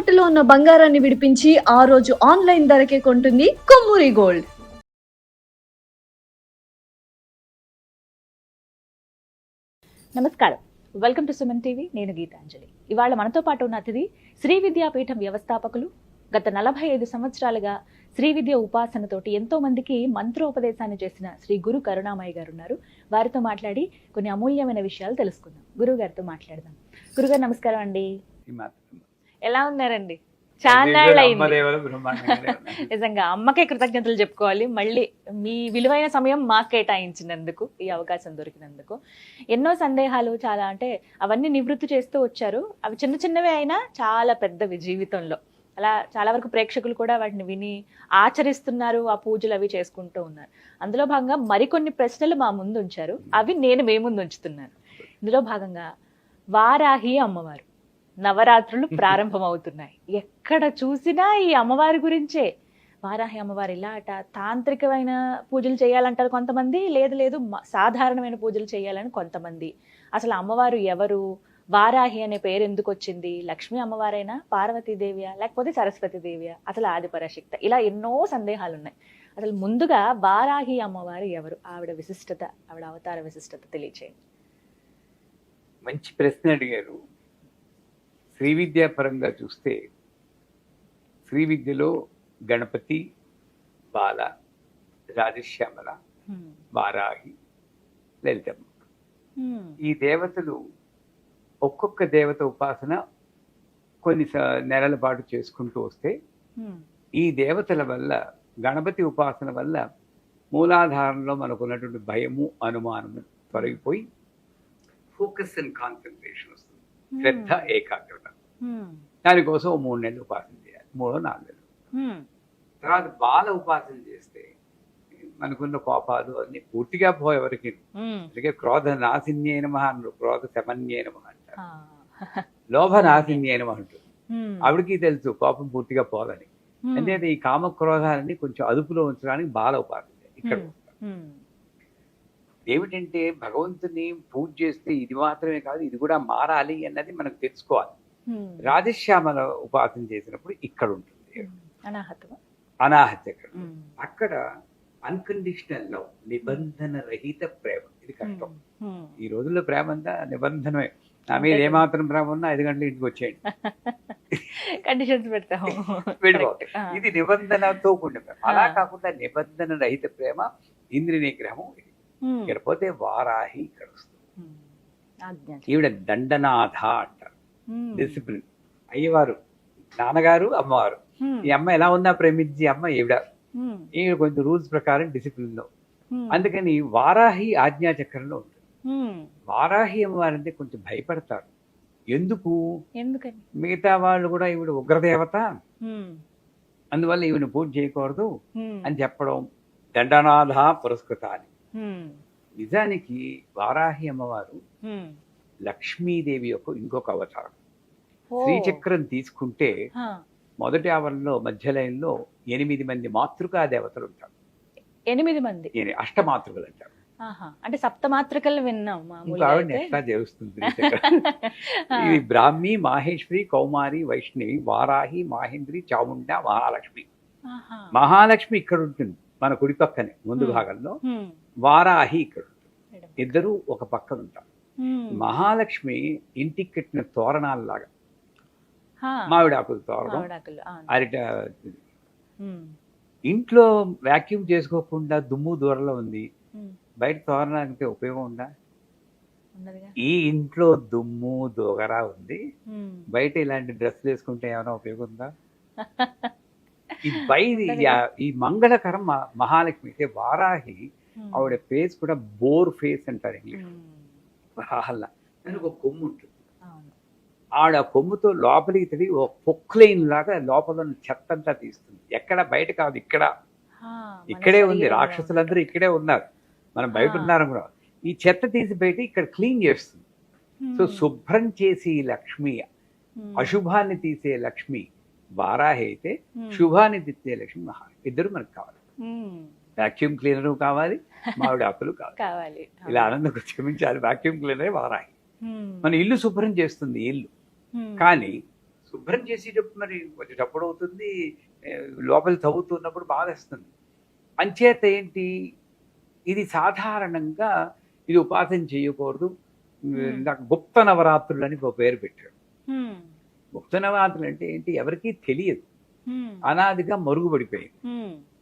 తాకట్టులో ఉన్న బంగారాన్ని విడిపించి ఆ రోజు ఆన్లైన్ ధరకే కొంటుంది కొమ్మూరి గోల్డ్. నమస్కారం, వెల్కమ్ టు సుమన్ టీవీ. నేను గీతాంజలి. ఇవాళ మనతో పాటు ఉన్న అతిథి శ్రీ విద్యాపీఠం వ్యవస్థాపకులు, గత 45 సంవత్సరాలుగా శ్రీ విద్య ఉపాసనతోటి ఎంతో మందికి మంత్రోపదేశాన్ని చేసిన శ్రీ గురు కరుణామయ్య గారు ఉన్నారు. వారితో మాట్లాడి కొన్ని అమూల్యమైన విషయాలు తెలుసుకుందాం. గురువు గారితో మాట్లాడదాం. గురుగారు నమస్కారం అండి. ఎలా ఉన్నారండి? చాలా నిజంగా అమ్మకే కృతజ్ఞతలు చెప్పుకోవాలి. మళ్ళీ మీ విలువైన సమయం మాకు కేటాయించినందుకు, ఈ అవకాశం దొరికినందుకు. ఎన్నో సందేహాలు చాలా అంటే అవన్నీ నివృత్తి చేస్తూ వచ్చారు. అవి చిన్న చిన్నవే అయినా చాలా పెద్దవి జీవితంలో. అలా చాలా వరకు ప్రేక్షకులు కూడా వాటిని విని ఆచరిస్తున్నారు, ఆ పూజలు అవి చేసుకుంటూ ఉన్నారు. అందులో భాగంగా మరికొన్ని ప్రశ్నలు మా ముందు ఉంచారు, అవి నేను మీ ముందు ఉంచుతున్నాను. ఇందులో భాగంగా వారాహి అమ్మవారు నవరాత్రులు ప్రారంభమవుతున్నాయి. ఎక్కడ చూసినా ఈ అమ్మవారి గురించే. వారాహి అమ్మవారు ఇలా అట, తాంత్రికమైన పూజలు చేయాలంటారు కొంతమంది, లేదు సాధారణమైన పూజలు చేయాలని కొంతమంది. అసలు అమ్మవారు ఎవరు, వారాహి అనే పేరు ఎందుకు వచ్చింది, లక్ష్మీ అమ్మవారైనా, పార్వతీదేవియా, లేకపోతే సరస్వతీదేవియా, అసలు ఆదిపరాశక్త, ఇలా ఎన్నో సందేహాలు ఉన్నాయి. అసలు ముందుగా వారాహి అమ్మవారు ఎవరు, ఆవిడ విశిష్టత, ఆవిడ అవతార విశిష్టత తెలియచేయండి. మంచి ప్రశ్న అడిగారు. శ్రీ విద్యా పరంగా చూస్తే శ్రీ విద్యలో గణపతి, బాల, రాజశ్యామల, వారాహి, లలితమ్మ, ఈ దేవతలు ఒక్కొక్క దేవత ఉపాసన కొన్ని నెలల పాటు చేసుకుంటూ వస్తే ఈ దేవతల వల్ల, గణపతి ఉపాసన వల్ల మూలాధారంలో మనకున్నటువంటి భయము, అనుమానము తొలగిపోయి ఫోకస్ అండ్ కాన్సన్ట్రేషన్ వస్తుంది, శ్రద్ధ, ఏకాగ్రత. దానికోసం 3 నెలలు ఉపాసన చేయాలి, 3-4 నెలలు. తర్వాత బాల ఉపాసన చేస్తే మనకున్న కోపాలు అన్ని పూర్తిగా పోయేవరకు. అందుకే క్రోధ నాశిన్యే నమః అన్నారు, క్రోధ శమన్యే నమః అంటారు, లోభ నాశిన్యే నమః అంటారు. ఆవిడికి తెలుసు కోపం పూర్తిగా పోదని. అంటే ఈ కామక్రోధాలని కొంచెం అదుపులో ఉంచడానికి బాల ఉపాసన ఇక్కడ. ఏమిటంటే భగవంతుని పూజ చేస్తే ఇది మాత్రమే కాదు, ఇది కూడా మారాలి అన్నది మనకు తెలుసుకోవాలి. రాజశ్యామల ఉపాసన చేసినప్పుడు ఇక్కడ ఉంటుంది అనాహత చక్రం. అక్కడ అన్కండిషనల్ లవ్, నిబంధన రహిత ప్రేమ. ఇది కష్టం ఈ రోజుల్లో. ప్రేమ అంతా నిబంధనమే. నా మీద ఏమాత్రం ప్రేమ ఉన్నా 5 గంటల ఇంటికి వచ్చేయండి, వెళ్ళిపోతాయి. ఇది నిబంధనతో కూడిన ప్రేమ. అలా కాకుండా నిబంధన రహిత ప్రేమ, ఇంద్రియ నిగ్రహము. ఇక్కడ పోతే వారాహి ఇక్కడ వస్తుంది. ఈవిడ దండనాథ అంటారు, డిసిప్లిన్. అయ్యవారు నాన్నగారు, అమ్మవారు. ఈ అమ్మ ఎలా ఉన్నా ప్రేమించి అమ్మ ఈవిడ కొంచెం రూల్స్ ప్రకారం డిసిప్లిన్ లో. అందుకని వారాహి ఆజ్ఞాచక్రంలో ఉంటుంది. వారాహి అమ్మవారంటే కొంచెం భయపడతారు. ఎందుకు? మిగతా వాళ్ళు కూడా ఈవిడ ఉగ్రదేవత, అందువల్ల ఈవిడ పూజ చేయకూడదు అని చెప్పడం. దండనాథ పురస్కృత అని. నిజానికి వారాహి అమ్మవారు లక్ష్మీదేవి యొక్క ఇంకొక అవతారం. శ్రీచక్రం తీసుకుంటే మొదటి ఆవరణలో మధ్య లైన్లో 8 మంది మాతృకా దేవతలు ఉంటారు. 8 మంది అష్టమాతృకలు అంటారు. అంటే సప్తమాతృకలు విన్నాం. ఎట్లా తెలుస్తుంది? ఇది బ్రాహ్మి, మాహేశ్వరి, కౌమారి, వైష్ణవి, వారాహి, మాహేంద్రి, చాముండ, మహాలక్ష్మి. మహాలక్ష్మి ఇక్కడ ఉంటుంది మన కుడి పక్కనే ముందు భాగంలో, వారాహి ఇక్కడ ఉంటుంది. ఇద్దరు ఒక పక్కన ఉంటారు. మహాలక్ష్మి ఇంటికి కట్టిన తోరణాలలాగా, మామిడాకులు తోరణం, అరిట. ఇంట్లో వ్యాక్యూమ్ చేసుకోకుండా దుమ్ము దూరంలో ఉంది, బయట తోరణానికి ఉపయోగం ఉందా? ఈ ఇంట్లో దుమ్ము దోగరా ఉంది, బయట ఇలాంటి డ్రెస్సులు వేసుకుంటే ఏమైనా ఉపయోగం ఉందా? ఈ మంగళకరం మహాలక్ష్మి. అయితే వారాహి ఆవిడ ఫేస్ కూడా బోర్ ఫేస్ అంటారు ఇంగ్లీష్. దానికి ఒక కొమ్ము ఉంటుంది. ఆవిడ కొమ్ముతో లోపలికి తిరిగి ఒక పొక్లైన్ లాగా లోపల చెత్త అంతా తీస్తుంది. ఎక్కడ బయట కాదు, ఇక్కడే ఉంది. రాక్షసులందరూ ఇక్కడే ఉన్నారు, మనం బయట ఉన్నారు కూడా. ఈ చెత్త తీసి బయట ఇక్కడ క్లీన్ చేస్తుంది. సో శుభ్రం చేసి లక్ష్మి, అశుభాన్ని తీసే లక్ష్మి వారాహి అయితే, శుభాన్ని తీసే లక్ష్మి మహాలక్ష్మి. ఇద్దరు మనకు కావాలి. వాక్యూమ్ క్లీనరు కావాలి, మామిడి ఆకులు కావాలి. ఇలా ఆనందంగా క్షమించాలి. వాక్యూమ్ క్లీనరే వారాహి. మన ఇల్లు శుభ్రం చేస్తుంది ఇల్లు, కానీ శుభ్రం చేసేటప్పుడు మరి కొంచెం చప్పుడు అవుతుంది, లోపల తవ్వుతున్నప్పుడు బాధేస్తుంది. అంచేత ఏంటి, ఇది సాధారణంగా ఇది ఉపాసన చేయకూడదు. నాకు గుప్త నవరాత్రులు అని ఒక పేరు పెట్టాడు. గుప్త నవరాత్రులు అంటే ఏంటి, ఎవరికీ తెలియదు, అనాదిగా మరుగుపడిపోయింది.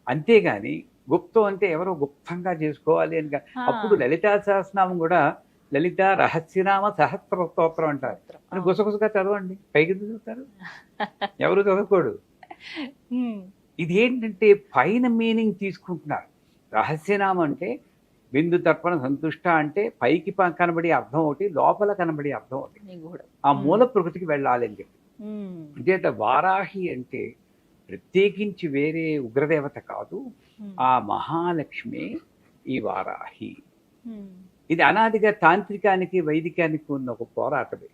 అంతేగాని గుప్తం అంటే ఎవరో గుప్తంగా చేసుకోవాలి అని అప్పుడు లలితా సహస్రనామం కూడా లలిత రహస్యనామ సహస్ర స్తోత్రం అంటారు. అని గుసగుసగా చదవండి, పైకి చదువుతారు, ఎవరు చదువుకోడు. ఇది ఏంటంటే పైన మీనింగ్ తీసుకుంటున్నారు. రహస్యనామం అంటే బిందు తర్పణ సంతుష్ట అంటే పైకి కనబడి అర్థం ఒకటి, లోపల కనబడి అర్థం ఒకటి. ఆ మూల ప్రకృతికి వెళ్ళాలి అని చెప్పి. అంటే వారాహి అంటే ప్రత్యేకించి వేరే ఉగ్రదేవత కాదు, ఆ మహాలక్ష్మి ఈ వారాహి. ఇది అనాదిగా తాంత్రికానికి వైదికానికి ఉన్న ఒక పోరాటమే.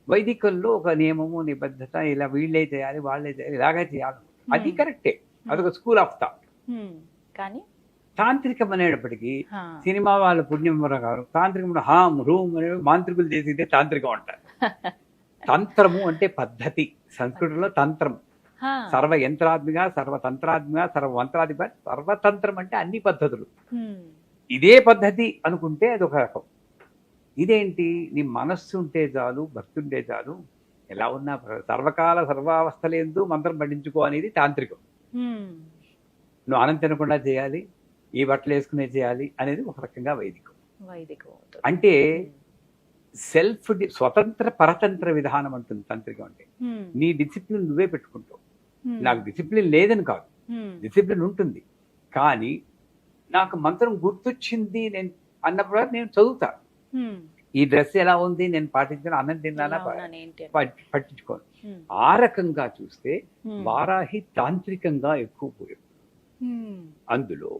వైదికంలో ఒక నియమము నిబద్ధత, ఇలా వీళ్ళే చేయాలి వాళ్ళే చేయాలి ఇలాగే చేయాలి, అది కరెక్టే, అదొక స్కూల్ ఆఫ్ థాట్. కానీ తాంత్రికం అనేటప్పటికీ సినిమా వాళ్ళ పుణ్యం గారు తాంత్రికం హామ్ రూమ్ అనే మాంత్రికులు చేసిందే తాంత్రికం అంటారు. తంత్రము అంటే పద్ధతి, సంస్కృతంలో తంత్రం సర్వ యంత్రాత్మిక, సర్వతంత్రాత్మిక, సర్వమంత్రాధిప, సర్వతంత్రం అంటే అన్ని పద్ధతులు. ఇదే పద్ధతి అనుకుంటే అదొక రకం. ఇదేంటి, నీ మనస్సు ఉంటే చాలు, భక్తి ఉంటే చాలు, ఎలా ఉన్నా సర్వకాల సర్వావస్థలందు మంత్రం పఠించుకో అనేది తాంత్రికం. నువ్వు అన్నం తినకుండా చేయాలి, ఈ బట్టలు వేసుకునే చేయాలి అనేది ఒక రకంగా వైదికం. అంటే సెల్ఫ్ స్వతంత్ర పరతంత్ర విధానం అంటుంది తాంత్రికం. అంటే నీ డిసిప్లిన్ నువ్వే పెట్టుకుంటావు. నాకు డిసిప్లిన్ లేదని కాదు, డిసిప్లిన్ ఉంటుంది, కానీ నాకు మంత్రం గుర్తొచ్చింది నేను అన్నప్పుడు నేను చదువుతా. ఈ డ్రెస్ ఎలా ఉంది, నేను పాటించాను, అన్నం తిన్నానా పట్టించుకోను. ఆ రకంగా చూస్తే వారాహి తాంత్రికంగా ఎక్కువ పోయాడు. అందులో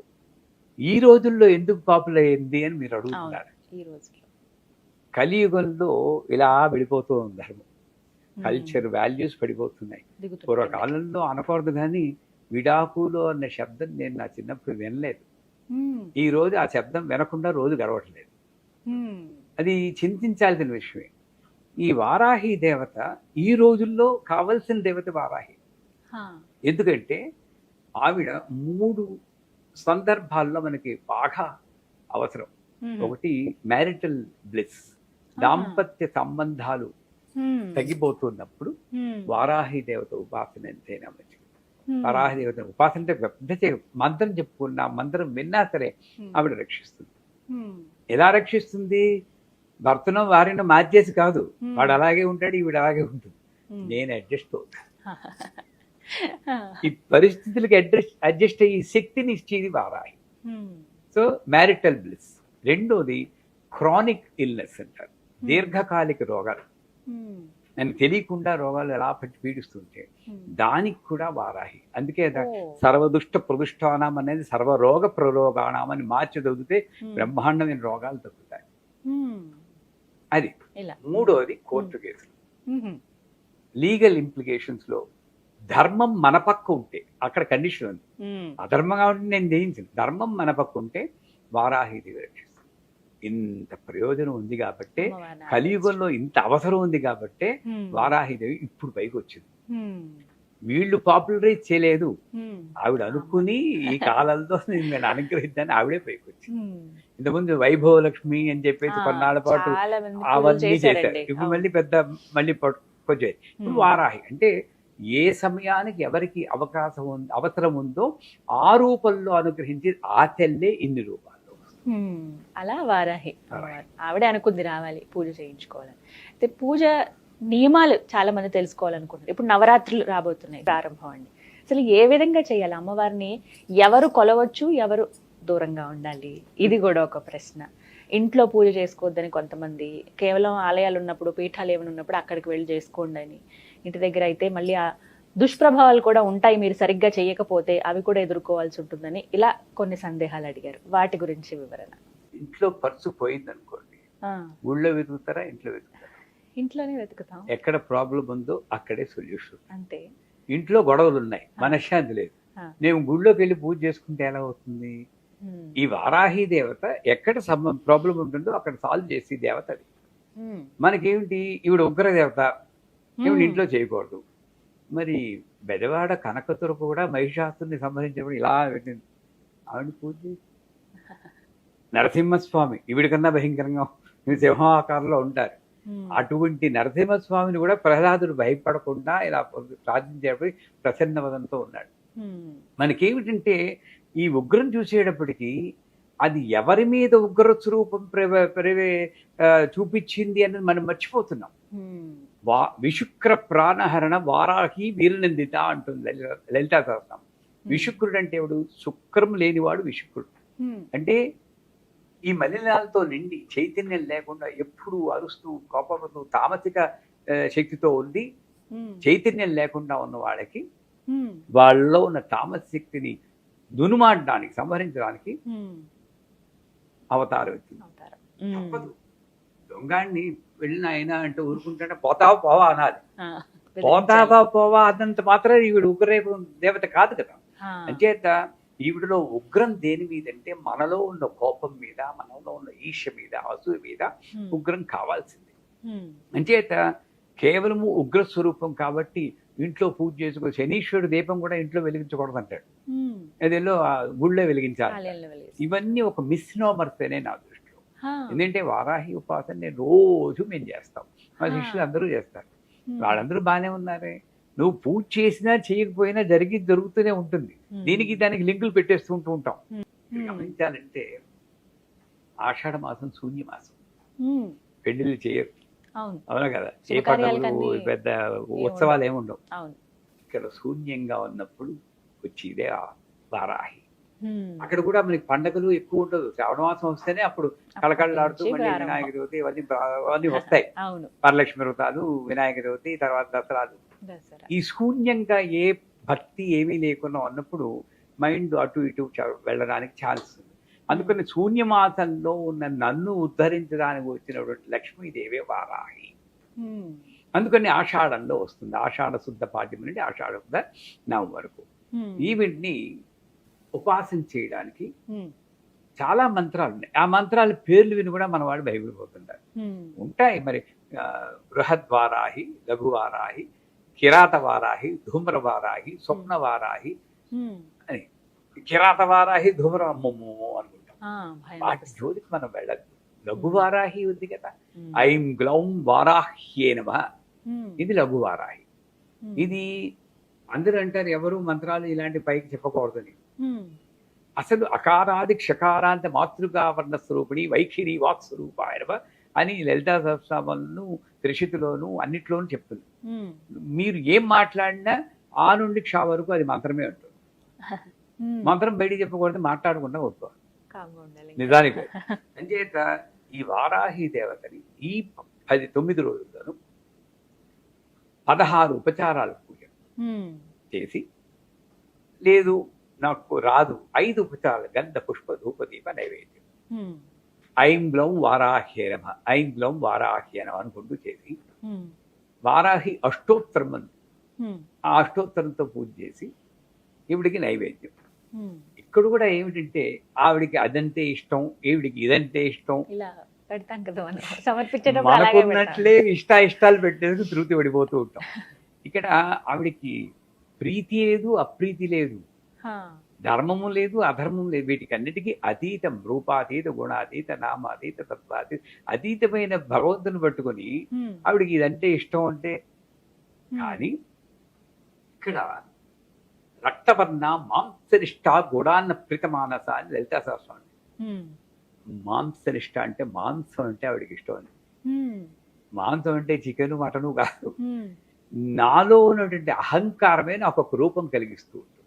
ఈ రోజుల్లో ఎందుకు పాపులర్ అయింది అని మీరు అడుగుతున్నారు. కలియుగంలో ఇలా వెళ్ళిపోతూ ఉంది ధర్మం, కల్చర్ వాల్యూస్ పడిపోతున్నాయి. పూర్వకాలంలో అనకూడదు కానీ విడాకులు అన్న శబ్దం నేను నా చిన్నప్పుడు వినలేదు. ఈ రోజు ఆ శబ్దం వినకుండా రోజు గడవట్లేదు. అది చింతించాల్సిన విషయమే. ఈ వారాహి దేవత ఈ రోజుల్లో కావలసిన దేవత వారాహి. ఎందుకంటే ఆవిడ 3 సందర్భాల్లో మనకి బాగా అవసరం. ఒకటి మ్యారిటల్ బ్లిస్, దాంపత్య సంబంధాలు తగ్గిపోతున్నప్పుడు వారాహి దేవత ఉపాసన ఎంతైనా మంచిది. వారాహి దేవత ఉపాసన అంటే పెద్ద మంత్రం చెప్పుకున్నా, మంత్రం విన్నా సరే ఆవిడ రక్షిస్తుంది. ఎలా రక్షిస్తుంది? భర్తను వారిని మార్చేసి కాదు, వాడు అలాగే ఉంటాడు, ఈవిడ అలాగే ఉంటుంది, నేను అడ్జస్ట్ అవుతాను. ఈ పరిస్థితులకి అడ్జస్ట్ అయ్యి శక్తిని ఇచ్చేది వారాహి. So marital bliss. రెండోది క్రానిక్ ఇల్నెస్ అంటారు, దీర్ఘకాలిక రోగాలు, నేను తెలియకుండా రోగాలు ఎలా పట్టి పీడిస్తుంటే దానికి కూడా వారాహి. అందుకే సర్వదుష్ట ప్రదుష్టానం అనేది సర్వరోగ ప్రరోగాణం అని మార్చి చదివితే బ్రహ్మాండమైన రోగాలు తగ్గుతాయి. అది. మూడోది కోర్టు కేసులు, లీగల్ ఇంప్లికేషన్స్ లో ధర్మం మన పక్క ఉంటే అక్కడ కండిషన్ ఉంది. అధర్మంగా ఉంటే నేను జయించింది, ధర్మం మన పక్క ఉంటే వారాహిదేవి రక్షిస్తుంది. ఇంత ప్రయోజనం ఉంది కాబట్టి, కలియుగంలో ఇంత అవసరం ఉంది కాబట్టి వారాహిదేవి ఇప్పుడు పైకి వచ్చింది. వీళ్ళు పాపులరైజ్ చేయలేదు, ఆవిడ అనుకుని ఈ కాలంలో నేను అనుగ్రహిద్దాన్ని ఆవిడే పైకి వచ్చింది. ఇంతకుముందు వైభవ లక్ష్మి అని చెప్పేసి కొన్నాళ్ళ పాటు అవన్నీ చేశారు. ఇప్పుడు మళ్ళీ కొంచెం ఇప్పుడు వారాహి అంటే ఏ సమయానికి ఎవరికి అవసరం ఉందో ఆ రూపంలో అనుగ్రహించి ఆ తెల్లే ఇన్ని రూపాల్లో. అలా వారాహి ఆవిడే అనుకుంది రావాలి పూజ చేయించుకోవాలని. అయితే పూజ నియమాలు చాలా మంది తెలుసుకోవాలనుకుంటారు. ఇప్పుడు నవరాత్రులు రాబోతున్నాయి, ప్రారంభం అండి. అసలు ఏ విధంగా చేయాలి? అమ్మవారిని ఎవరు కొలవచ్చు, ఎవరు దూరంగా ఉండాలి? ఇది కూడా ఒక ప్రశ్న. ఇంట్లో పూజ చేసుకోవద్దని కొంతమంది, కేవలం ఆలయాలు ఉన్నప్పుడు, పీఠాలు ఏమైనా ఉన్నప్పుడు అక్కడికి వెళ్ళి చేసుకోండి అని. ఇంటి దగ్గర అయితే మళ్ళీ ఆ దుష్ప్రభావాలు కూడా ఉంటాయి, మీరు సరిగ్గా చేయకపోతే అవి కూడా ఎదుర్కోవాల్సి ఉంటుందని ఇలా కొన్ని సందేహాలు అడిగారు. వాటి గురించి వివరణ. ఇంట్లో పర్సు పోయింది అనుకోండి, ఊళ్ళో వెతుకుతారా, ఇంట్లో వెతుకుతారా? ఇంట్లోనే వెతుకుతాం. ఎక్కడ ప్రాబ్లం ఉందో అక్కడే సొల్యూషన్. అంతే. ఇంట్లో గొడవలు ఉన్నాయి, మనశ్శాంతి లేదు, నేను గుళ్ళోకి వెళ్ళి పూజ చేసుకుంటే ఎలా అవుతుంది? ఈ వారాహి దేవత ఎక్కడ ప్రాబ్లం ఉంటుందో అక్కడ సాల్వ్ చేసి దేవత అది. మనకేమిటి, ఈవిడ ఉగ్ర దేవత, ఈవిడ ఇంట్లో చేయకూడదు. మరి బెజవాడ కనకదుర్గ కూడా మహిషాసుని సంహరించినప్పుడు ఇలా పెట్టింది. ఆవిడ పూజ చేసి నరసింహస్వామి ఈవిడ కన్నా భయంకరంగా సింహాకారంలో ఉంటారు. అటువంటి నరసింహస్వామిని కూడా ప్రహ్లాదుడు భయపడకుండా ఇలా ప్రార్థించేటప్పుడు ప్రసన్నవదంతో ఉన్నాడు. మనకేమిటంటే ఈ ఉగ్రం చూసేటప్పటికీ అది ఎవరి మీద ఉగ్ర స్వరూపం చూపించింది అన్నది మనం మర్చిపోతున్నాం. విశుక్ర ప్రాణహరణ వారాహి వీరనందిత అంటుంది లలితా సహస్రం. విశుక్రుడు అంటే ఎవడు? శుక్రం లేనివాడు విశుక్రుడు. అంటే ఈ మలినాలతో నిండి చైతన్యం లేకుండా ఎప్పుడు అరుస్తూ కోపడుతూ తామసిక శక్తితో ఉండి చైతన్యం లేకుండా ఉన్న వాళ్ళకి వాళ్ళలో ఉన్న తామస శక్తిని దునుమాడడానికి సంహరించడానికి అవతారం వచ్చింది. తప్పదు. దొంగాన్ని వెళ్ళిన ఆయన అంటే ఊరుకుంటే పోతావా పోవా అనాలి. పోతావా పోవా అన్నంత మాత్రం ఈవిడ ఉగ్రరేపం దేవత కాదు కదా. అంచేత ఈవిడలో ఉగ్రం దేని మీద అంటే మనలో ఉన్న కోపం మీద, మనలో ఉన్న ఈర్ష్య మీద, అసూయ మీద ఉగ్రం కావాల్సింది. అంచేత కేవలము ఉగ్ర స్వరూపం కాబట్టి ఇంట్లో పూజ చేసుకో. శనీశ్వరుడు దీపం కూడా ఇంట్లో వెలిగించకూడదు అంటాడు. అదేలో గుళ్ళో వెలిగించాలి. ఇవన్నీ ఒక మిస్నోమర్స్ అనే నా దృష్టిలో. ఎందుకంటే వారాహి ఉపాసన నేను రోజు మేము చేస్తాం, మా శిష్యులు అందరూ చేస్తారు. వాళ్ళందరూ బాగానే ఉన్నారే. నువ్వు పూజ చేసినా చేయకపోయినా జరుగుతూనే ఉంటుంది. దీనికి దానికి లింకులు పెట్టేస్తూ ఉంటాం. గమనించాలంటే ఆషాఢ మాసం శూన్యమాసం, పెళ్లిళ్ళు చేయరు. అవునా కదా? ఏ పండుగలు పెద్ద ఉత్సవాలు ఏముండవు. ఇక్కడ శూన్యంగా ఉన్నప్పుడు వచ్చేదే ఆ వారాహి. అక్కడ కూడా మనకి పండుగలు ఎక్కువ ఉండదు. శ్రావణ మాసం వస్తేనే అప్పుడు కళకళలాడుతూ మళ్ళీ వినాయక చవితి ఇవన్నీ వస్తాయి. వరలక్ష్మి వ్రతాలు, వినాయక చవితి, తర్వాత దసరాలు. ఈ శూన్యంగా ఏ భక్తి ఏమీ లేకుండా ఉన్నప్పుడు మైండ్ అటు ఇటు వెళ్ళడానికి ఛాన్స్ ఉంది. అందుకని శూన్యమాసంలో ఉన్న నన్ను ఉద్ధరించడానికి వచ్చినటువంటి లక్ష్మీదేవే వారాహి. అందుకని ఆషాఢంలో వస్తుంది. ఆషాఢ శుద్ధ పాడ్యం నుండి ఆషాఢ శుద్ధ నవం వరకు ఈవిడ్ని ఉపాసన చేయడానికి చాలా మంత్రాలు ఉన్నాయి. ఆ మంత్రాల పేర్లు విని కూడా మన వాడు భయపడిపోతుంటారు. ఉంటాయి మరి. బృహద్వారాహి, లఘువారాహి, కిరాత వారాహి, ధూమ్ర వారాహి, స్వప్న వారాహి అని. కిరాత వారాహి, ధూమ్ర అమ్మమ్ము అనుకుంటాం. వాటి జోలికి మనం వెళ్ళద్దు. లఘువారాహి ఉంది కదా, ఐం గ్లౌం వారాహ్యే నమః, ఇది లఘువారాహి. ఇది అందరూ అంటారు ఎవరు మంత్రాలు ఇలాంటి పైకి చెప్పకూడదని. అసలు అకారాది క్షకారాంత మాతృకావర్ణ స్వరూపిణి వైఖిరి వాక్ స్వరూపాయ అని లలితా సహస్రనామంలోను, త్రిశతిలోను అన్నిట్లోనూ చెప్తుంది. మీరు ఏం మాట్లాడినా ఆ నుండి క్ష వరకు అది మంత్రమే ఉంటుంది. మంత్రం బయటికి చెప్పకూడదు, మాట్లాడకుండా వస్తుంది నిజానికి. అంచేత ఈ వారాహి దేవతని ఈ 9 రోజుల్లోనూ 16 ఉపచారాలు పూజ చేసి, లేదు నాకు రాదు 5 ఉపచారాలు గంధ పుష్ప ధూప దీప నైవేద్యం, ఐం గ్లౌం వారాహ్యే నమః, ఐం గ్లౌం వారాహ్యే నమః అనుకుంటూ చేసి వారాహి అష్టోత్తరం ఉంది. ఆ అష్టోత్తరంతో పూజ చేసి ఈవిడికి నైవేద్యం. ఇక్కడ కూడా ఏమిటంటే ఆవిడికి అదంటే ఇష్టం, ఈవిడికి ఇదంటే ఇష్టం, మనకున్నట్లే ఇష్టాలు పెట్టేందుకు తృప్తి పడిపోతూ ఉంటాం. ఇక్కడ ఆవిడికి ప్రీతి లేదు, అప్రీతి లేదు, ధర్మము లేదు, అధర్మం లేదు, వీటికి అన్నిటికీ అతీతం, రూపాతీత, గుణాతీత, నామాతీత, తత్వాతీత, అతీతమైన భగవంతుని పట్టుకొని ఆవిడికి ఇదంటే ఇష్టం అంటే. కానీ ఇక్కడ రక్తవర్ణ మాంసనిష్ట గుడాన్న ప్రీతమానస అని లలితా సహస్రం. మాంసనిష్ట అంటే మాంసం అంటే ఆవిడికి ఇష్టం అని. మాంసం అంటే చికెన్ మటను కాదు, నాలో ఉన్నటువంటి అహంకారమే నాకు ఒక రూపం కలిగిస్తూ ఉంటుంది.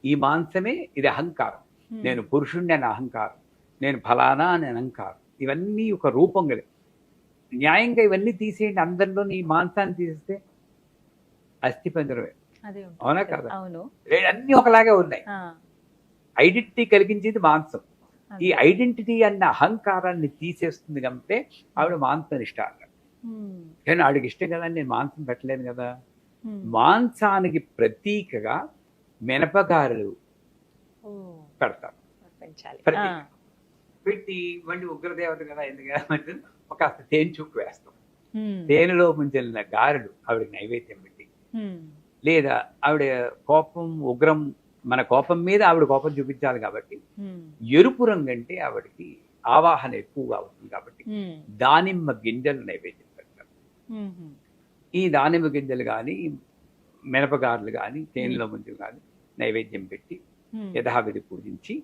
ఈ మాంసమే ఇది అహంకారం. నేను పురుషుణ్ణి అని అహంకారం, నేను ఫలానా అని అహంకారం, ఇవన్నీ ఒక రూపం కలిగి. న్యాయంగా ఇవన్నీ తీసేయండి, అందరిలో ఈ మాంసాన్ని తీసేస్తే అస్థి పంజరమే. అవునా కదా? అన్ని ఒకలాగే ఉన్నాయి. ఐడెంటిటీ కలిగించేది మాంసం. ఈ ఐడెంటిటీ అన్న అహంకారాన్ని తీసేస్తుంది కాబట్టి ఆవిడ మాంసం ఇష్టాలు. కానీ ఆవిడకి ఇష్టం కదా, నేను మాంసం పెట్టలేను కదా. మాంసానికి ప్రతీకగా మినపగారెలు పెడతారు. పెట్టి వండి ఉగ్రదేవత కదా, ఎందుకంటే ఒక తేనె చుక్కు వేస్తాం. తేనెలో ముంచెల్లిన గారెలు ఆవిడకి నైవేద్యం పెట్టి, లేదా ఆవిడ కోపం ఉగ్రం, మన కోపం మీద ఆవిడ కోపం చూపించాలి కాబట్టి ఎరుపు రంగు అంటే ఆవిడకి ఆవాహన ఎక్కువగా అవుతుంది కాబట్టి దానిమ్మ గింజలు నైవేద్యం పెడతారు. ఈ దానిమ్మ గింజలు కానీ మినపగారులు కానీ తేనెలో ముందు కానీ నైవేద్యం పెట్టి యథావిధి పూజించి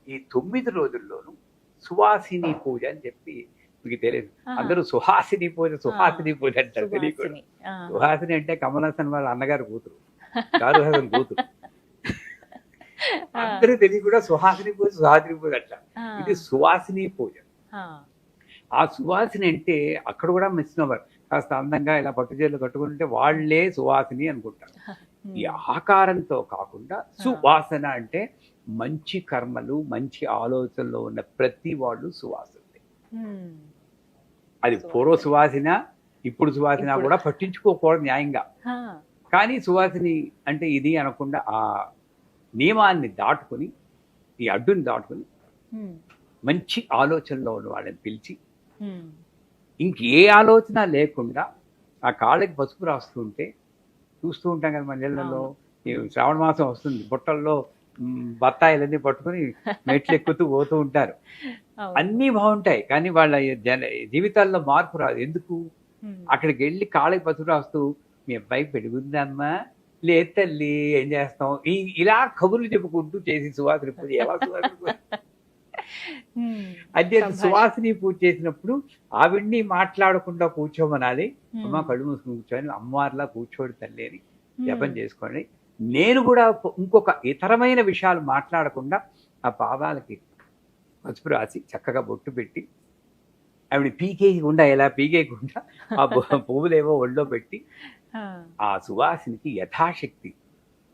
ఈ 9 రోజుల్లోనూ సువాసిని పూజ అని చెప్పి మీకు తెలియదు, అందరూ సుహాసిని పూజ అంటారు, తెలియకూడదు. సుహాసిని అంటే కమల్ హాసన్ వాళ్ళ అన్నగారు కూతురు, షారూఖ్ హాసన్ కూతురు. అందరూ తెలియకుండా సుహాసిని పూజ అంటారు. ఇది సువాసిని పూజ. ఆ సువాసిని అంటే అక్కడ కూడా మిస్నోవర్, కాస్త అందంగా ఇలా పట్టుచీరలు కట్టుకుంటే వాళ్లే సువాసిని అనుకుంటారు. ఈ ఆకారంతో కాకుండా సువాసన అంటే మంచి కర్మలు మంచి ఆలోచనలో ఉన్న ప్రతి వాళ్ళు సువాసనే. అది పూర్వ సువాసన ఇప్పుడు సువాసన కూడా పట్టించుకోకూడదు న్యాయంగా, కానీ సువాసిని అంటే ఇది అనకుండా ఆ నియమాన్ని దాటుకుని, ఈ అడ్డుని దాటుకుని మంచి ఆలోచనలో ఉన్న వాళ్ళని పిలిచి ఇంకే ఆలోచన లేకుండా ఆ కాళ్ళకి పసుపు రాస్తుంటే చూస్తూ ఉంటాం కదా మన ఇళ్లలో. ఈ శ్రావణ మాసం వస్తుంది, బుట్టల్లో బత్తాయిలన్నీ పట్టుకుని మెట్లు ఎక్కుతూ పోతూ ఉంటారు. అన్నీ బాగుంటాయి, కానీ వాళ్ళ జీవితాల్లో మార్పు రాదు. ఎందుకు? అక్కడికి వెళ్ళి కాళ్ళకి పసుపు రాస్తూ మీ అబ్బాయి పెరుగుందమ్మా, లేదు తల్లి ఏం చేస్తాం, ఇలా కబుర్లు చెప్పుకుంటూ చేసి సువాసన పూజ ఎలా సువాసన అదే సువాసిని పూజ చేసినప్పుడు ఆవిడ్ని మాట్లాడకుండా కూర్చోమనాలి. అమ్మ కళ్ళు మూసుకుని కూర్చొని అమ్మవారిలా కూర్చోడు తల్లి అని జపం చేసుకోండి. నేను కూడా ఇంకొక ఇతరమైన విషయాలు మాట్లాడకుండా ఆ పాదాలకి పసుపు రాసి చక్కగా బొట్టు పెట్టి ఆవిడ పీకేయకుండా, ఎలా పీకేయకుండా ఆ పువ్వులేవో ఒళ్ళో పెట్టి ఆ సువాసినికి యథాశక్తి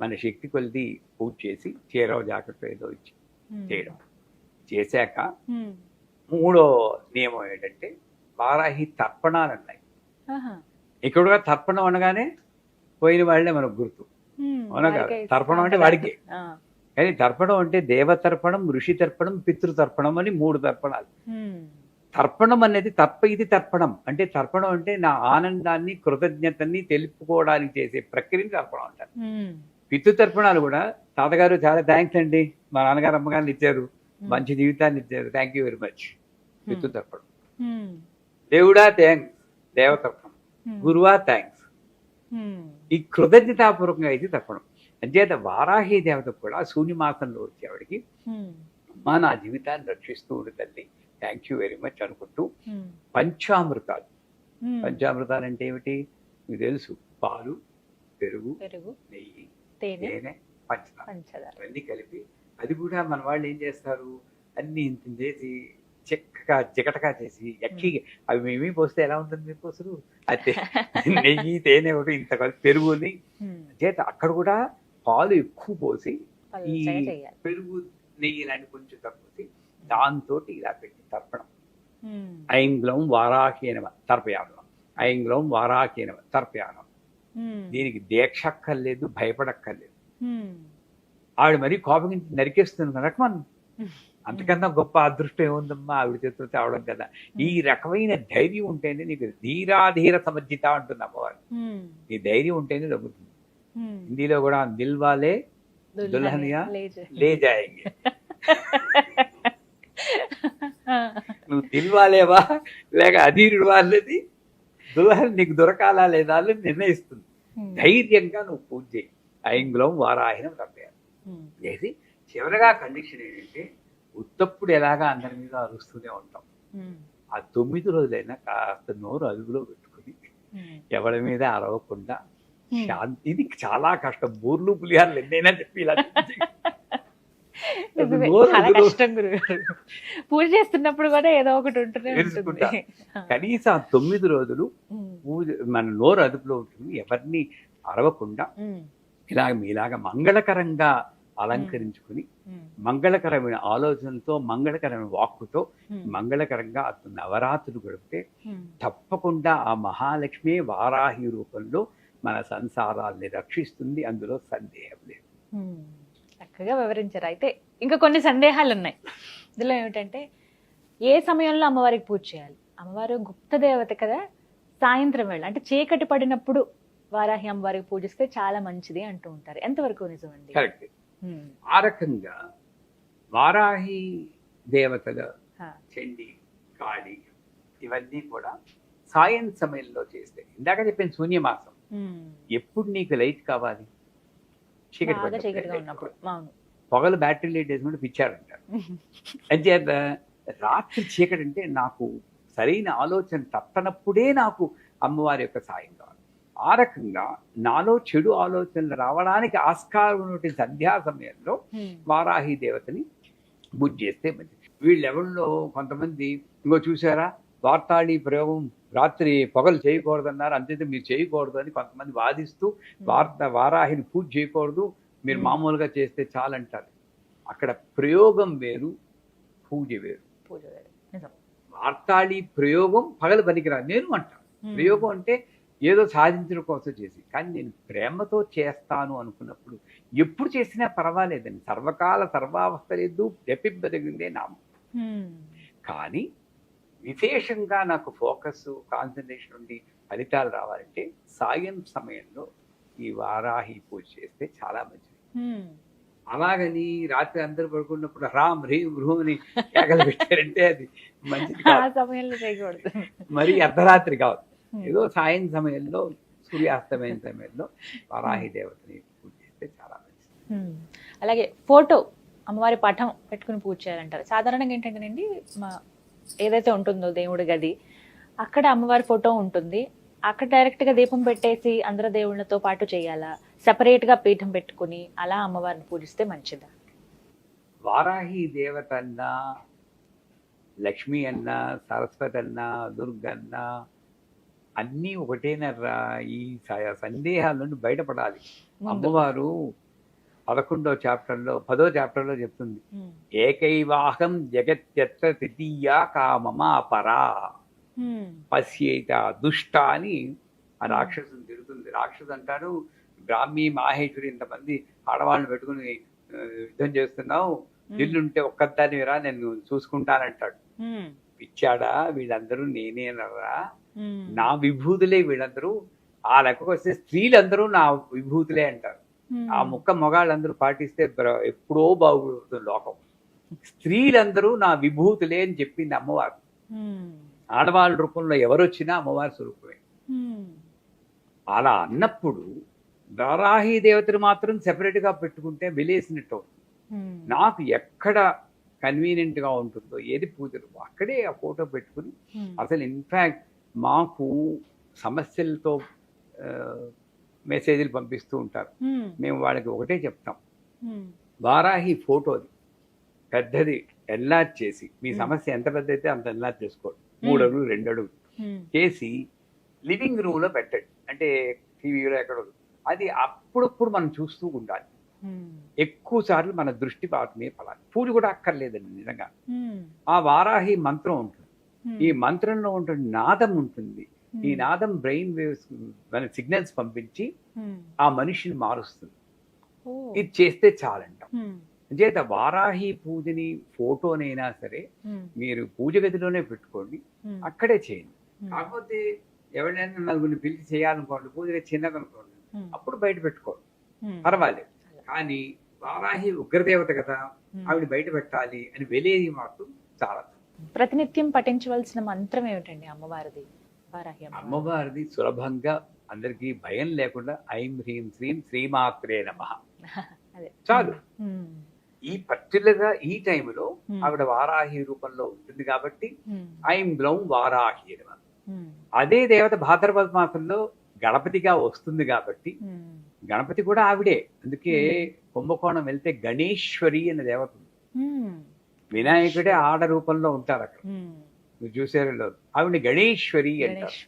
మన శక్తి కొలిది పూజ చేసి చీరవ జాకెట్ ఏదో ఇచ్చి చేయడం. చేశాక 3వ నియమం ఏంటంటే వారాహి తర్పణాలు అన్నాయి. ఇక్కడ కూడా తర్పణం అనగానే పోయిన వాళ్ళే మనకు గుర్తు, అవునా కదా? తర్పణం అంటే వాడికి, కానీ తర్పణం అంటే దేవతర్పణం, ఋషి తర్పణం, పితృతర్పణం అని 3 తర్పణాలు. తర్పణం అనేది ఇది తర్పణం అంటే, తర్పణం అంటే నా ఆనందాన్ని కృతజ్ఞతని తెలుపుకోవడానికి చేసే ప్రక్రియని తర్పణం అంటారు. పితృతర్పణాలు కూడా తాతగారు చాలా థ్యాంక్స్ అండి, మా నాన్నగారు అమ్మగారిని ఇచ్చారు, మంచి జీవితాన్ని ఇచ్చారు, థ్యాంక్ యూ వెరీ మచ్, పితృతర్పణం. దేవుడా థ్యాంక్స్, దేవతర్పణం. గురువా థ్యాంక్స్, ఈ కృతజ్ఞతాపూర్వకంగా ఇది తర్పణం. అంచేత వారాహి దేవత కూడా శూన్యమాసంలో వచ్చేవాడికి అమ్మా నా జీవితాన్ని రక్షిస్తూ ఉండు తల్లి, థ్యాంక్ యూ వెరీ మచ్ అనుకుంటూ పంచామృతాలు. పంచామృతాలు అంటే ఏమిటి మీకు తెలుసు, పాలు, పెరుగు, నెయ్యి, తేనె, పంచదార అన్నీ కలిపి, అది కూడా మన వాళ్ళు ఏం చేస్తారు, అన్ని ఇంత చేసి చెక్కగా జిగటగా చేసి ఎక్కి అవి మేమీ పోస్తే ఎలా ఉంటుంది మీకు అసలు, అయితే నెయ్యి తేనె ఒకటి ఇంత కలిపి పెరుగుని చేత అక్కడ కూడా పాలు ఎక్కువ పోసి ఈ పెరుగు నెయ్యి లాంటి కొంచెం తక్కువ దాంతో ఇలా పెట్టి తర్పణం. ఐంగ్లం వారాహీనవ తర్పయానం, ఐంగ్లం వారాహీనవ తర్పయానం. దీనికి దీక్షక్కర్లేదు, భయపడక్కర్లేదు. ఆవిడ మరీ కోపం నరికేస్తుంది రకమన్, అంతకన్నా గొప్ప అదృష్టం ఏముందమ్మా ఆవిడ చేతితో తేవడం కదా. ఈ రకమైన ధైర్యం ఉంటేనే నీకు ధీరాధీర సమర్జిత అంటుంది అమ్మవారు. ఈ ధైర్యం ఉంటేనే దొరుకుతుంది. హిందీలో కూడా దిల్వాలే దుల్హనియా లే జాయేంగే, నువ్వు దిల్వాలేవా లేక అధీరుడు వాళ్ళది దుల్హన్ నీకు దొరకాలా లేదా అని నిర్ణయిస్తుంది. ధైర్యంగా నువ్వు పూజ చేయి. ఐంగులం వారాహినం తప్పేయాలి చేసి చివరగా కండిషన్ ఏంటంటే, ఉత్తప్పుడు ఎలాగా అందరి మీద అరుస్తూనే ఉంటాం, ఆ 9 రోజులైనా కాస్త నోరు అదుపులో పెట్టుకుని ఎవరి మీద అరవకుండా శాంతి. ఇది చాలా కష్టం, బూర్లు పులిహార్లు ఎన్నైనా చెప్పి ఇలా పూజ చేస్తున్నప్పుడు కూడా ఏదో ఒకటి ఉంటుంది. కనీసం 9 రోజులు పూజ మన నోరు అదుపులో ఉంటుంది, ఎవరిని అరవకుండా మీలాగా మంగళకరంగా అలంకరించుకుని మంగళకరమైన ఆలోచనతో మంగళకరమైన వాక్కుతో మంగళకరంగా నవరాత్రులు గడిపితే తప్పకుండా ఆ మహాలక్ష్మి వారాహి రూపంలో మన సంసారాల్ని రక్షిస్తుంది, అందులో సందేహం లేదు. చక్కగా వివరించారు. అయితే ఇంకా కొన్ని సందేహాలు ఉన్నాయి. ఇందులో ఏమిటంటే, ఏ సమయంలో అమ్మవారికి పూజ చేయాలి? అమ్మవారు గుప్త దేవత కదా, సాయంత్రం వేళ అంటే చీకటి పడినప్పుడు వారాహి అమ్మవారికి పూజిస్తే చాలా మంచిది అంటూ ఉంటారు. ఎంతవరకు నిజమండి? కరెక్ట్. ఆ రకంగా వారాహి దేవతల చండి, కాళి ఇవన్నీ కూడా సాయం సమయంలో చేస్తే, ఇందాక చెప్పిన శూన్యమాసం ఎప్పుడు నీకు లైట్ కావాలి? చీకటిగా ఉన్నప్పుడు. పొగలు బ్యాటరీ లైట్ వేసుకుంటే పిచ్చాడంటారు. అంచేత రాత్రి చీకటి అంటే నాకు సరైన ఆలోచన తప్పనప్పుడే నాకు అమ్మవారి యొక్క సాయం కావాలి. ఆ రకంగా నాలో చెడు ఆలోచనలు రావడానికి ఆస్కారం ఉన్నటువంటి సంధ్యా సమయంలో వారాహి దేవతని పూజ చేస్తే మంచిది. వీళ్ళెవరిలో కొంతమంది ఇంకో చూసారా, వార్తాళి ప్రయోగం రాత్రి పొగలు చేయకూడదన్నారు, అంతే మీరు చేయకూడదు అని కొంతమంది వాదిస్తూ వారాహిని పూజ చేయకూడదు, మీరు మామూలుగా చేస్తే చాలంటారు. అక్కడ ప్రయోగం వేరు, పూజ వేరు. వార్తాళి ప్రయోగం పగలు పనికిరాదు నేను అంటాను. ప్రయోగం అంటే ఏదో సాధించడం కోసం చేసి, కానీ నేను ప్రేమతో చేస్తాను అనుకున్నప్పుడు ఎప్పుడు చేసినా పర్వాలేదండి. సర్వకాల సర్వావస్థ లేదు, జపింపదగిందే నామం. కానీ విశేషంగా నాకు ఫోకస్, కాన్సన్ట్రేషన్ ఉండి ఫలితాలు రావాలంటే సాయం సమయంలో ఈ వారాహి పూజ చేస్తే చాలా మంచిది. అలాగని రాత్రి అందరూ పడుకున్నప్పుడు రామ్ హ్రీం హ్రూమ్ అని కేకలు పెట్టారంటే అది మంచిది కాదు. మరి అర్ధరాత్రి కాదు, ఏదో సాయం సమయంలో, సూర్యాస్తమైన సమయంలో వారాహి దేవతని పూజ చేస్తే చాలా మంచిది. అలాగే ఫోటో అమ్మవారి పటం పెట్టుకుని పూజ చేయాలంటారు. సాధారణంగా ఏంటంటేనండి, ఏదైతే ఉంటుందో దేవుడి గది, అక్కడ అమ్మవారి ఫోటో ఉంటుంది, అక్కడ డైరెక్ట్ గా దీపం పెట్టేసి అందరు దేవుళ్ళతో పాటు చేయాలా, సెపరేట్ గా పీఠం పెట్టుకుని అలా అమ్మవారిని పూజిస్తే మంచిదా? వారాహి దేవత అన్నా, లక్ష్మి అన్నా, సరస్వతి అన్నా, దుర్గన్న అన్నీ ఒకటేనర్రా. ఈ సందేహాల నుండి బయటపడాలి. అమ్మవారు 11వ చాప్టర్లో 10వ చాప్టర్లో చెప్తుంది, ఏకైవాహం జగత్యత్ర తృతీయా కామమా పరా పశ్యేత దుష్ట అని ఆ రాక్షసుని తిరుగుతుంది. రాక్షసు అంటాడు, బ్రాహ్మీ మాహేశ్వరి ఇంతమంది ఆడవాళ్ళని పెట్టుకుని యుద్ధం చేస్తున్నావు, ఇల్లుంటే ఒక్కదాన్ని రా నేను చూసుకుంటానంటాడు. పిచ్చాడా, వీళ్ళందరూ నేనేనరా, నా విభూతులే వీళ్ళందరూ. ఆ లెక్కకు వస్తే స్త్రీలందరూ నా విభూతులే అంటారు. ఆ ముక్క మొగాళ్ళందరూ పాటిస్తే ఎప్పుడో బాగుపడుతుంది లోకం. స్త్రీలందరూ నా విభూతులే అని చెప్పింది అమ్మవారు. ఆడవాళ్ళ రూపంలో ఎవరొచ్చినా అమ్మవారి స్వరూపమే. అలా అన్నప్పుడు వారాహి దేవతను మాత్రం సెపరేట్ గా పెట్టుకుంటే వెలేసినట్టు అవుతుంది. నాకు ఎక్కడ కన్వీనియంట్ గా ఉంటుందో, ఏది పూజలు అక్కడే ఆ ఫోటో పెట్టుకుని, అసలు ఇన్ఫాక్ట్ మాకు సమస్యలతో మెసేజ్లు పంపిస్తూ ఉంటారు. మేము వాళ్ళకి ఒకటే చెప్తాం, వారాహి ఫోటోది పెద్దది ఎన్లార్జ్ చేసి, మీ సమస్య ఎంత పెద్ద అయితే అంత ఎన్లార్జ్ చేసుకోండి, 3 అడుగులు 2 అడుగులు చేసి లివింగ్ రూమ్ లో పెట్టండి. అంటే టీవీలో ఎక్కడో అది అప్పుడప్పుడు మనం చూస్తూ ఉండాలి. ఎక్కువ సార్లు మన దృష్టి వాటి మీద పడాలి. పూజ కూడా అక్కర్లేదండి నిజంగా. ఆ వారాహి మంత్రం ఉంటుంది, ఈ మంత్రంలో ఉంటుంది నాదం ఉంటుంది. ఈ నాదం బ్రెయిన్ వేవ్స్ మన సిగ్నల్స్ పంపించి ఆ మనిషిని మారుస్తుంది. ఇది చేస్తే చాలంట. చేత వారాహి పూజని ఫోటోనైనా సరే మీరు పూజ గదిలోనే పెట్టుకోండి, అక్కడే చేయండి. కాకపోతే ఎవరైనా నలుగురిని పిలిచి చేయాలనుకోండి, పూజ చిన్నదనుకోండి, అప్పుడు బయట పెట్టుకోండి, పర్వాలేదు. కానీ వారాహి ఉగ్రదేవత కదా, ఆవిడ బయట పెట్టాలి అని వెలేది మాత్రం చాలా. ప్రతినిత్యం పఠించవలసిన మంత్రం ఏమిటండి అమ్మవారిది? వారాహి అమ్మవారిది సులభంగా అందరికి భయం లేకుండా ఐం హ్రీం శ్రీం శ్రీమాత్రే నమః చాలు. ఈ పర్టికులర్ గా ఈ టైంలో ఆవిడ వారాహి రూపంలో ఉంటుంది కాబట్టి ఐం గ్లౌం వారాహి నమః. అదే దేవత భాద్రపద మాసంలో గణపతిగా వస్తుంది కాబట్టి గణపతి కూడా ఆవిడే. అందుకే కుంభకోణం వెళ్తే గణేశ్వరి అనే దేవత ఉంది. వినాయకుడే ఆడ రూపంలో ఉంటారు అక్కడ, మీరు చూసారు. ఆవిడ గణేశ్వరి అంటారు.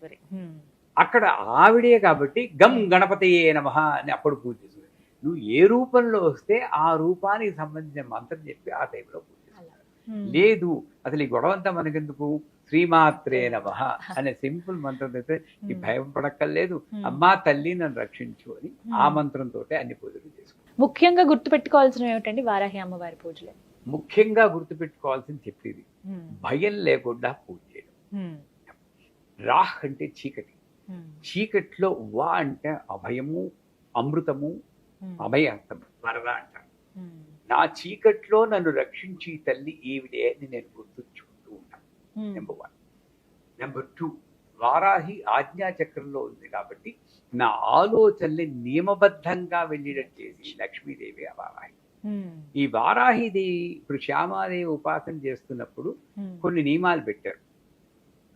అక్కడ ఆవిడే కాబట్టి గం గణపతయే నమః అని అప్పుడు పూజ చేస్తుంది. నువ్వు ఏ రూపంలో వస్తే ఆ రూపానికి సంబంధించిన మంత్రం చెప్పి ఆ టైంలో పూజ చేస్తారు. లేదు అసలు ఈ గొడవంతా మనకెందుకు, శ్రీమాత్రే నమః అనే సింపుల్ మంత్రం అయితే ఈ భయం పడక్కర్లేదు. అమ్మా తల్లి నన్ను రక్షించు అని ఆ మంత్రంతో అన్ని పూజలు చేసుకుంటాం. ముఖ్యంగా గుర్తుపెట్టుకోవాల్సిన ఏమిటండి వారాహి అమ్మవారి పూజలు? ముఖ్యంగా గుర్తుపెట్టుకోవాల్సింది చెప్పేది, భయం లేకుండా పూజ చేయడం. రాహ్ అంటే చీకటి, చీకట్లో వా అంటే అభయము, అమృతము, అభయ అర్థం వరద అంటారు. నా చీకట్లో నన్ను రక్షించి తల్లి ఈవిడే అని నేను గుర్తుంచుకుంటూ ఉంటాను. నెంబర్ 1. నెంబర్ 2, వారాహి ఆజ్ఞాచక్రంలో ఉంది కాబట్టి నా ఆలోచనల్ని నియమబద్ధంగా వెళ్ళేటట్టు చేసి లక్ష్మీదేవి ఆ వారాహి. ఈ వారాహిదేవి ఇప్పుడు శ్యామాదేవి ఉపాసన చేస్తున్నప్పుడు కొన్ని నియమాలు పెట్టారు.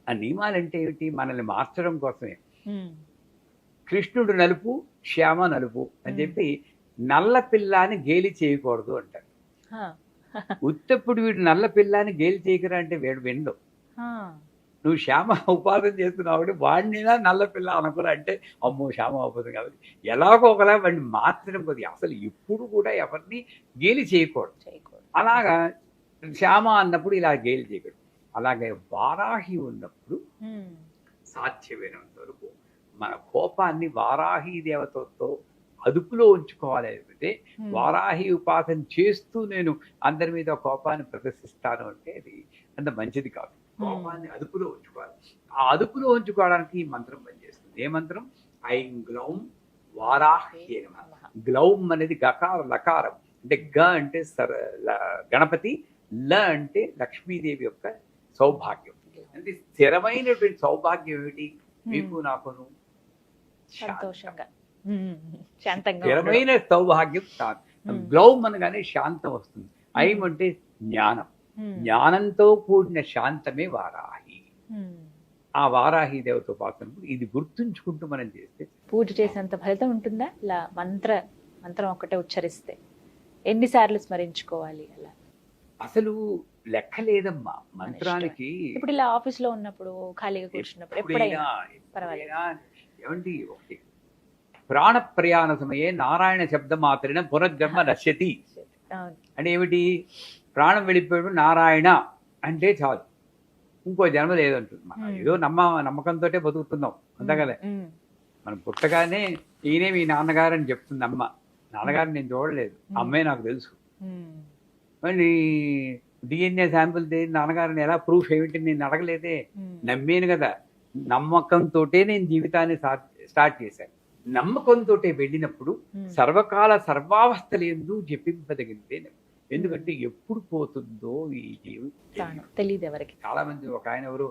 ఆ నియమాలు అంటే ఏమిటి? మనల్ని మార్చడం కోసమే. కృష్ణుడు నలుపు, శ్యామ నలుపు అని చెప్పి నల్ల పిల్లాని గేలి చేయకూడదు అంటారు. ఉత్తప్పుడు వీడు నల్ల పిల్లాని గేలి చేయకరా అంటే వీడు విండు. నువ్వు శ్యామ ఉపాసన చేస్తున్నావు వాడిని నల్ల పిల్ల అనుకురా అంటే అమ్మో శ్యామ ఉపాసన కాబట్టి ఎలాగో ఒకలా వాడిని మార్చడం కొద్దిగా అసలు ఎప్పుడు కూడా ఎవరిని గేలి చేయకూడదు. అలాగా శ్యామ అన్నప్పుడు ఇలా గేలి చేయకూడదు. అలాగే వారాహి ఉన్నప్పుడు సాధ్యమైనంత వరకు మన కోపాన్ని వారాహి దేవతతో అదుపులో ఉంచుకోవాలి. అయితే వారాహి ఉపాసన చేస్తూ నేను అందరి మీద కోపాన్ని ప్రదర్శిస్తాను అంటే అది అంత మంచిది కాదు. కోపాన్ని అదుపులో ఉంచుకోవాలి. ఆ అదుపులో ఉంచుకోవడానికి ఈ మంత్రం పనిచేస్తుంది. ఏ మంత్రం? ఐం గ్లౌం వారాహ్యే నమః. గ్లౌం అనేది గకార లకారం అంటే గ అంటే గణపతి, ల అంటే లక్ష్మీదేవి యొక్క సౌభాగ్యం. అంటే స్థిరమైనటువంటి సౌభాగ్యం ఏమిటి? మీకు నాకును స్థిరమైన సౌభాగ్యం. గ్లౌం అనగానే శాంతం వస్తుంది. ఐం అంటే జ్ఞానం, జ్ఞానంతో కూడిన శాంతమే వారాహి. ఆ వారాహి దేవత ఉపాసన ఇది గుర్తుంచుకుంటూ మనం చేస్తే పూజ చేసేంత ఫలితం ఉంటుందా? ఇలా మంత్రం ఒకటే ఉచ్చరిస్తే ఎన్నిసార్లు స్మరించుకోవాలి? అలా అసలు లెక్క లేదమ్మా మంత్రానికి. ఇప్పుడు ఇలా ఆఫీస్ లో ఉన్నప్పుడు, ఖాళీగా కూర్చున్నప్పుడు, ఎప్పుడైనా ఏమండి, ఒకటి ప్రాణ ప్రయాణ సమయే నారాయణ శబ్ద మాత్రమే పునర్జన్మ నశ్యతి అంటే ఏమిటి? ప్రాణం వెళ్ళిపోయాడు నారాయణ అంటే చాలు, ఇంకో జన్మ లేదంటుంది. మనం ఏదో నమ్మకంతో బతుకుతున్నాం అంతే కదా. మనం పుట్టగానే ఈయనే మీ నాన్నగారు అని చెప్తుంది అమ్మ. నాన్నగారు నేను చూడలేదు, అమ్మే నాకు తెలుసు. మళ్ళీ డిఎన్ఏ శాంపుల్ నాన్నగారిని ఎలా ప్రూఫ్ ఏమిటి నేను అడగలేదే, నమ్మేను కదా. నమ్మకంతో నేను జీవితాన్ని స్టార్ట్ చేశాను. నమ్మకంతో వెళ్ళినప్పుడు సర్వకాల సర్వావస్థలందు జపింపదగితే. ఎందుకంటే ఎప్పుడు పోతుందో ఈ జీవితం తెలియదు ఎవరికి. చాలా మంది, ఒక ఆయన ఎవరు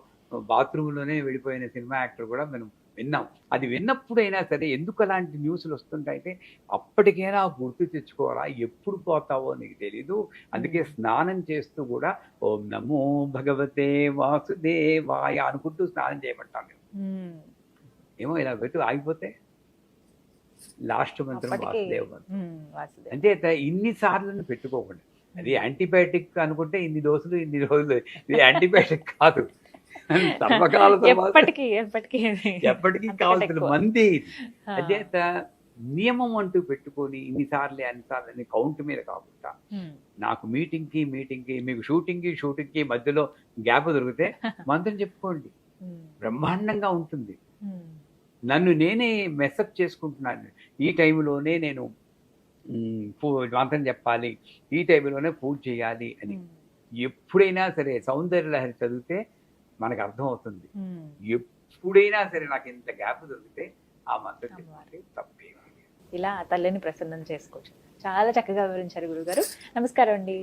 బాత్రూమ్ లోనే వెళ్ళిపోయిన సినిమా యాక్టర్ కూడా మనం విన్నాం. అది విన్నప్పుడైనా సరే ఎందుకు అలాంటి న్యూస్లు వస్తుంటాయంటే అప్పటికైనా గుర్తు తెచ్చుకోవాలా, ఎప్పుడు పోతావో నీకు తెలీదు. అందుకే స్నానం చేస్తూ కూడా ఓం నమో భగవతే వాసుదేవాయ అనుకుంటూ స్నానం చేయమంటాను నేను. ఏమో ఇలా పెట్టు ఆగిపోతే లాస్ట్ మంత్రం వాసుదేవ మంత్రం. అంటే ఇన్నిసార్లు పెట్టుకోకుండా, అది యాంటీబయాటిక్ అనుకుంటే ఇన్ని డోసులు ఇన్ని రోజులు, ఇది యాంటీబయాటిక్ కాదు. ఎప్పటికీ కావాల్సిన మంది. అదేత నియమం అంటూ పెట్టుకొని ఇన్నిసార్లు అన్నిసార్లు కౌంట్ మీద కాకుండా, నాకు మీటింగ్ కి మీకు షూటింగ్ కి మధ్యలో గ్యాప్ దొరికితే మంత్రం చెప్పుకోండి, బ్రహ్మాండంగా ఉంటుంది. నన్ను నేనే మెసప్ చేసుకుంటున్నాను. ఈ టైంలోనే నేను మంత్రం చెప్పాలి, ఈ టైంలోనే పూజ చేయాలి అని. ఎప్పుడైనా సరే సౌందర్య లహరి చదివితే మనకు అర్థం అవుతుంది. ఎప్పుడైనా సరే నాకు ఇంత గ్యాప్ దొరికితే ఆ మంత్రం చెప్పాలి, తప్పే. ఇలా తల్లిని ప్రసన్నం చేసుకోవచ్చు. చాలా చక్కగా వివరించారు గురుగారు. నమస్కారం అండి.